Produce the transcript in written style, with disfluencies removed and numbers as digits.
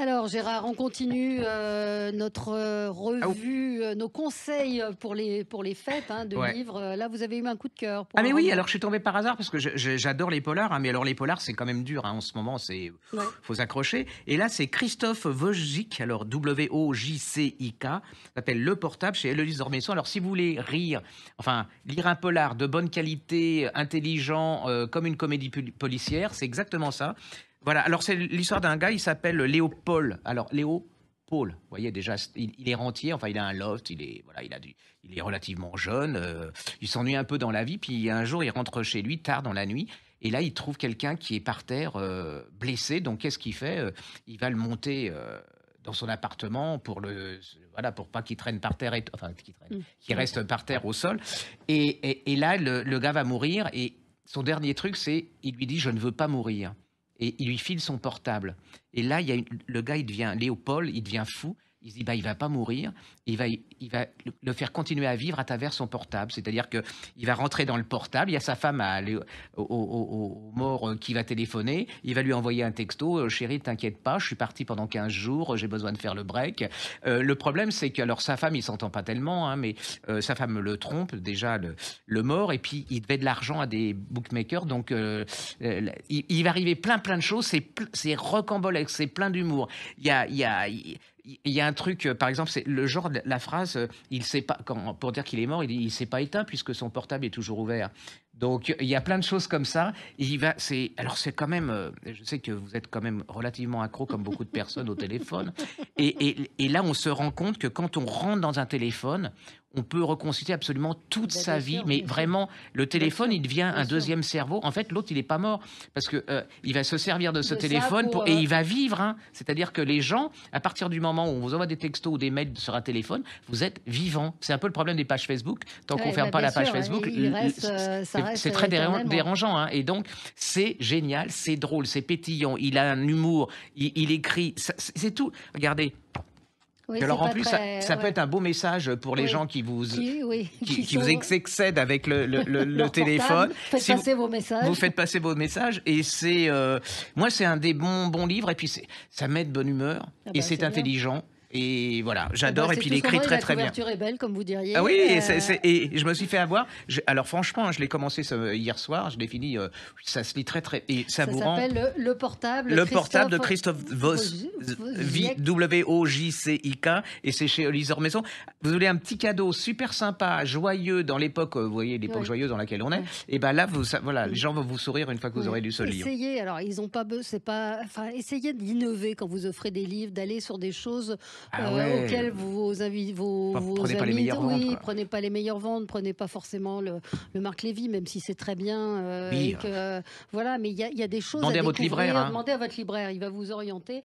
Alors Gérard, on continue notre Ah, ou revue, nos conseils pour les fêtes de ouais. livres. Là, vous avez eu un coup de cœur pour Ah un mais oui, roman. alors je suis tombé par hasard parce que j'adore les polars, hein, mais alors les polars, c'est quand même dur, hein, en ce moment, Ouais. faut s'accrocher et là, c'est Christophe Wojcik, alors Wojcik, ça s'appelle Le Portable chez Héloïse Dormesson. Alors si vous voulez rire, enfin, lire un polar de bonne qualité, intelligent, comme une comédie policière, c'est exactement ça. Voilà, alors c'est l'histoire d'un gars, il s'appelle Léopold. Alors Léopold, vous voyez déjà, il est rentier, enfin il a un loft, il est voilà, il est relativement jeune, il s'ennuie un peu dans la vie, puis un jour il rentre chez lui tard dans la nuit, et là il trouve quelqu'un qui est par terre, blessé. Donc qu'est-ce qu'il fait? Il va le monter, dans son appartement pour voilà, pour pas qu'il traîne par terre, enfin qu'il traîne, qu'il Ouais. reste par terre au sol. Et là le gars va mourir, et son dernier truc, c'est il lui dit: «Je ne veux pas mourir», et il lui file son portable. Et là, le gars, il devient Léopold, il devient fou. Il se dit, bah, il va pas mourir. Il va le faire continuer à vivre à travers son portable. C'est-à-dire que il va rentrer dans le portable. Il y a sa femme au mort, qui va téléphoner. Il va lui envoyer un texto. Chérie, t'inquiète pas, je suis parti pendant 15 jours. J'ai besoin de faire le break. Le problème, c'est que alors sa femme, il s'entend pas tellement, hein, mais sa femme le trompe déjà, le mort. Et puis il devait de l'argent à des bookmakers. Donc il va arriver plein de choses. C'est rocambolesque, c'est plein d'humour. Il y a un truc, par exemple, c'est le genre de la phrase, il sait pas, pour dire qu'il est mort, il dit: «Il s'est pas éteint puisque son portable est toujours ouvert». Donc il y a plein de choses comme ça. C'est quand même, je sais que vous êtes quand même relativement accro, comme beaucoup de personnes, au téléphone, et là, on se rend compte que quand on rentre dans un téléphone, on peut reconstituer absolument toute Bah, sa bien vie, sûr, mais bien sûr, vraiment, le bien téléphone, sûr, il devient bien un sûr. deuxième cerveau. En fait, l'autre, il est pas mort parce que, il va se servir de ce De ça téléphone pour et il va vivre, hein. C'est-à-dire que les gens, à partir du moment où on vous envoie des textos ou des mails sur un téléphone, vous êtes vivant. C'est un peu le problème des pages Facebook. Tant qu'on ouais, ferme bah, pas bien la page sûr, Facebook, il reste, ça c'est reste très éternellement. dérangeant, hein. Et donc, c'est génial, c'est drôle, c'est pétillant. Il a un humour, il écrit, c'est tout. Regardez. Oui, Et c'est alors en pas plus, très, ça peut ouais, être un beau message pour les oui, gens qui vous, oui, qui qui vous sont excèdent avec le leur portable. téléphone. Faites Si vous, passer vos vous messages. faites passer vos messages, et moi, c'est un des bons livres, et puis ça met de bonne humeur, Ah et bah, c'est c'est bien. intelligent, et voilà, Eh ben, j'adore, et c'est puis il tout ce qu'on écrit demande, et très la très bien. couverture est belle, comme vous Ah oui, diriez. et je me suis fait avoir. Alors franchement, je l'ai commensé hier soir, je l'ai fini, ça se lit très très, et ça Ça vous rend. s'appelle le portable Le portable de Christophe Christophe Wojcik. Wojcik, et c'est chez Lisor Maison. Vous voulez un petit cadeau super sympa, joyeux dans l'époque, vous voyez, l'époque Oui, joyeuse dans laquelle on est, ouais. et ben là, voilà, les Mmh. gens vont vous sourire une fois que vous Ouais. aurez lu ce livre. Essayez, alors ils ont pas c'est pas, enfin, essayez d'innover quand vous offrez des livres, d'aller sur des choses Ah ouais, auxquelles vos prenez pas les amis, meilleures ventes, oui, quoi. prenez pas les meilleures ventes, prenez pas forcément le Marc Lévy, même si c'est très bien, Oui, et que voilà, mais il y a des choses à demandez à votre libraire, découvrir. hein. Demandez à votre libraire, il va vous orienter.